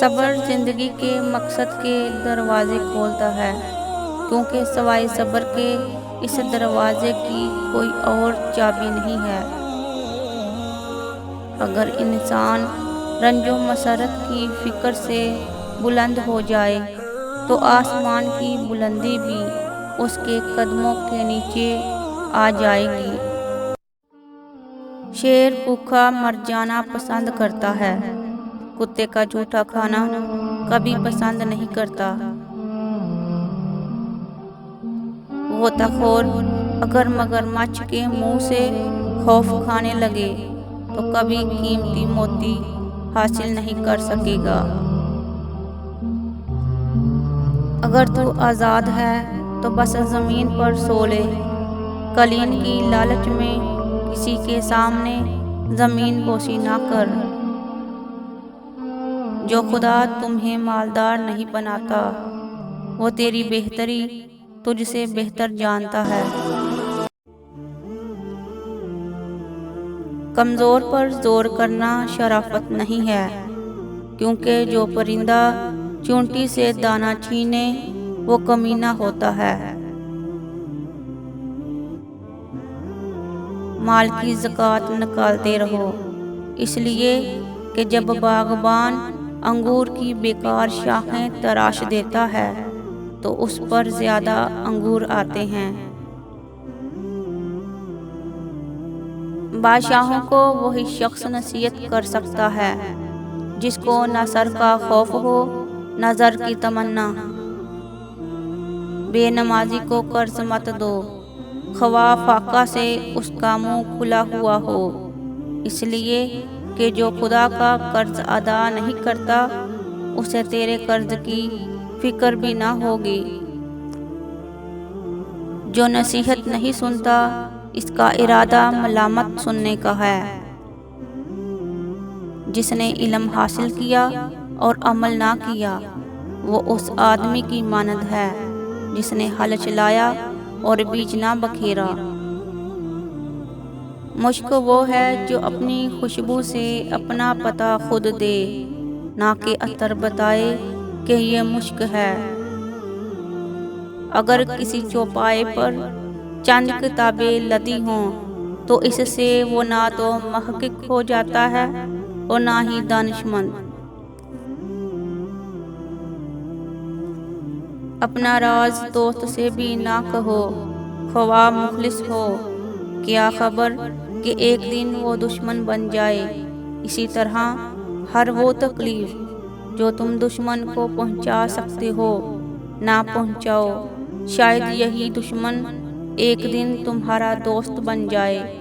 صبر زندگی کے مقصد کے دروازے کھولتا ہے، کیونکہ سوائے صبر کے اس دروازے کی کوئی اور چابی نہیں ہے۔ اگر انسان رنج و مسرت کی فکر سے بلند ہو جائے تو آسمان کی بلندی بھی اس کے قدموں کے نیچے آ جائے گی۔ شیر بھوکا مر جانا پسند کرتا ہے، کتے کا جھوٹا کھانا کبھی پسند نہیں کرتا۔ غوطہ خور اگر مگرمچھ کے منہ سے خوف کھانے لگے تو کبھی قیمتی موتی حاصل نہیں کر سکے گا۔ اگر تو آزاد ہے تو بس زمین پر سو لے، قلین کی لالچ میں کسی کے سامنے زمین بوسی نہ کر۔ جو خدا تمہیں مالدار نہیں بناتا، وہ تیری بہتری تجھ سے بہتر جانتا ہے۔ کمزور پر زور کرنا شرافت نہیں ہے، کیونکہ جو پرندہ چونٹی سے دانہ چھینے وہ کمینہ ہوتا ہے۔ مال کی زکوٰۃ نکالتے رہو، اس لیے کہ جب باغبان انگور کی بیکار شاخیں تراش دیتا ہے تو اس پر زیادہ انگور آتے ہیں۔ بادشاہوں کو وہی شخص نصیحت کر سکتا ہے جس کو نہ سر کا خوف ہو نہ زر کی تمنا۔ بے نمازی کو قرض مت دو، خواہ فاقہ سے اس کا منہ کھلا ہوا ہو، اس لیے کہ جو خدا کا قرض ادا نہیں کرتا اسے تیرے قرض کی فکر بھی نہ ہوگی۔ جو نصیحت نہیں سنتا اس کا ارادہ ملامت سننے کا ہے۔ جس نے علم حاصل کیا اور عمل نہ کیا وہ اس آدمی کی مانند ہے جس نے ہل چلایا اور بیج نہ بکھیرا۔ مشک وہ ہے جو اپنی خوشبو سے اپنا پتہ خود دے، نہ کہ عطر بتائے کہ یہ مشک ہے۔ اگر کسی چوپائے پر چند کتابیں لدی ہوں تو اس سے وہ نہ تو محقق ہو جاتا ہے اور نہ ہی دانشمند۔ اپنا راز دوست سے بھی نہ کہو، خواہ مخلص ہو، کیا خبر کہ ایک دن وہ دشمن بن جائے۔ اسی طرح ہر وہ تکلیف جو تم دشمن کو پہنچا سکتے ہو نہ پہنچاؤ، شاید یہی دشمن ایک دن تمہارا دوست بن جائے۔